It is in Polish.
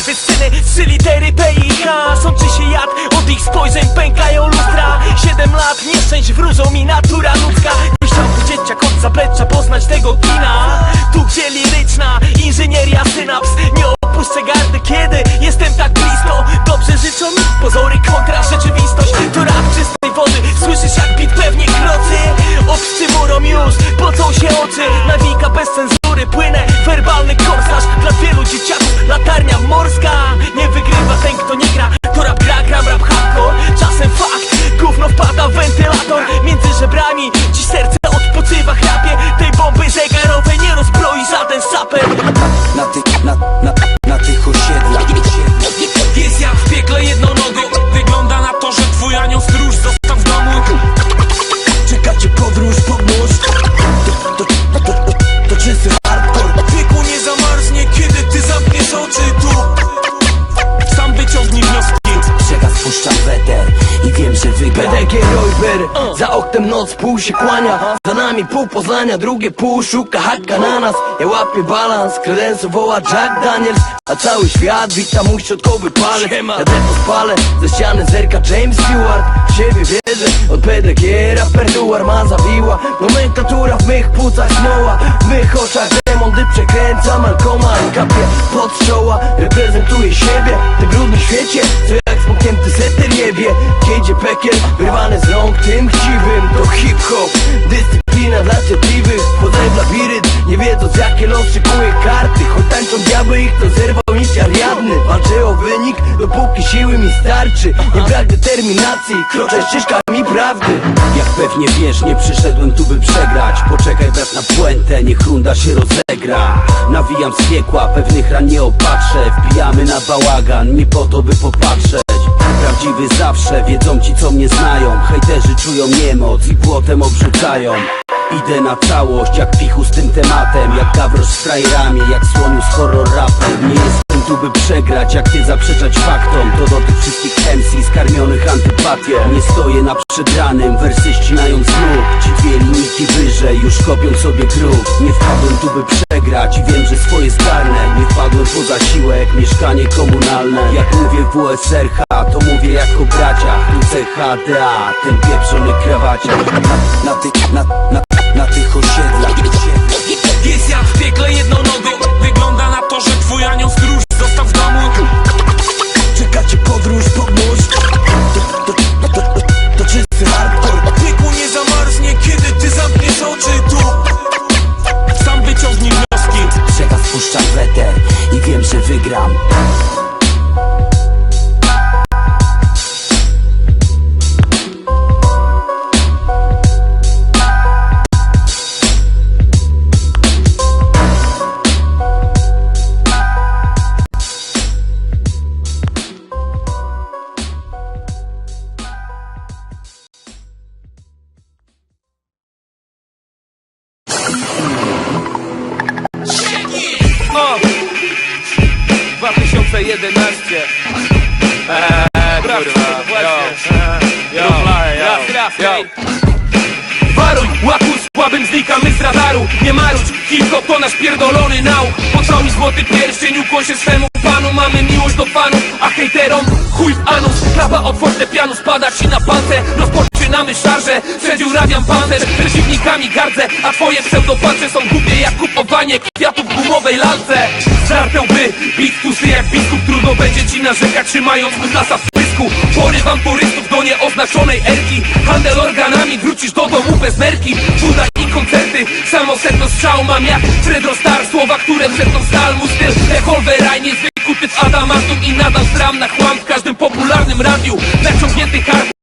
skurwysyny, 3 litery P i H. Sączy się jad, od ich spojrzeń pękają lustra. 7 lat, nieszczęść wróżą mi natura ludzka. Nie chciałby dzieciak od zaplecza poznać tego kina. Tu gdzie liryczna inżynieria synaps. Nie opuszczę gardy, kiedy jestem tak blisko. Dobrze życzą mi pozory kontra rzeczywistość. To rap czystej wody, słyszysz jak bit pewnie krocy. Obszczymurą już, pocą się oczy. Nawika bez cenzury, płynę, werbalny korsarz. Dla wielu dzieciaków latarnia morska. Nie wygrywa ten kto nie gra, to rap gra, gram rap hardcore. Czasem fakt, gówno wpada w wentylator. Między żebrami, dziś serce odpoczywa chrapie. Tej bomby zegarowej nie rozbroi żaden saper. Na tych osiedlach jest jak w piekle jedną nogą. Wygląda na to, że twój anioł stróż został w domu. czeka cię podróż, pomóż. To czysty hardcore. Wieku nie zamarznie, kiedy ty zamkniesz oczy tu. Sam wyciągnij wnioski. Przekaz puszczam weter i wiem, że wygram. PDG Royber, za oknem noc, pół się kłania. Za nami pół Poznania, drugie pół szuka haka na nas. Ja łapię balans, kredensu woła Jack Daniels. A cały świat wita mój środkowy palec. Ja depo spalę, ze ściany zerka James Stewart. W siebie wierzę, od PDG rapertuar ma zawiła. Nomenklatura w mych płucach smoła, w mych oczach demon, gdy przekręcam alkoma i kapię pod czoła. Reprezentuję siebie w tym brudnym świecie, co jak smoknięty seter jebie. Kiedy pekiel, wyrwany z rąk tym chciwym. To hip-hop, dyscyplina dla cierpliwych. Wchodzę w labirynt, nie wiedząc jakie los szykuje karty. Choć tańczą diabły, ich to zerwał nikt ariadny. Walczę o wynik, dopóki siły mi starczy. Nie brak determinacji, kroczę ścieżkami prawdy. Jak pewnie wiesz, nie przyszedłem tu by przegrać. Poczekaj brat na puentę, niech runda się rozegra. Nawijam z piekła, pewnych ran nie opatrzę. Wbijamy na bałagan, nie po to by popatrzeć. Prawdziwy zawsze, wiedzą ci co mnie znają. Hejterzy czują niemoc i płotem obrzucają. Idę na całość jak pichu z tym tematem. Jak gawrosz z frajerami, jak słoniu z horror rapem. Nie jestem tu by przegrać, jak ty zaprzeczać faktom. To do tych wszystkich MC skarmionych antypatią. Nie stoję na przedranym, wersy ścinając nóg. Ci dwie linijki wyżej, już kopią sobie grób. Nie wpadłem tu by przegrać i wiem, że swoje zgarnę. Nie wpadłem po zasiłek, mieszkanie komunalne. Jak mówię w WSRH, to mówię jako bracia. UCHDA, ten pieprzony krawaciak. Na tych osiedlach Jest jak w piekle jedną nogą. Wygląda na to, że twój anioł stróż został w domu. czeka cię podróż, pomóż. To czysty hardcore. Wieku nie zamarznie, kiedy ty zamkniesz oczy tu. Sam wyciągnij wnioski. Przekaz puszczam weter i wiem, że wygram. O! 2011. Kurwa, właśnie. Waruj, łapu słabym znikamy z radaru. Nie marudź, hip-hop to nasz pierdolony nauk. Pocałuj złoty pierścień, ukłoń się swemu panu. Mamy miłość do fanów, a hejterom chuj w anus. Klapa od fortepianu spada ci na palce. Rozpoczynamy szarże, wszędzie urabiam pancerz. Przeciwnikami gardzę, a twoje pseudopatrze są głupie jak kupowanie kwiatów w gumowej lalce. Żartę by, bictusy jak biskup. Trudno będzie ci narzekać, trzymając kutlasa w pysku. Porywam turystów do nieoznaczonej erki. Handel organami, wrócisz do domu bez nerki. Cuda i koncerty, samo sedno strzału mam jak Fredro Star. Słowa, które przedną stal, mój styl rewolwera i niezwykły typ adamantum. I nadal stram na chłam w każdym popularnym radiu. Naciągnięty hard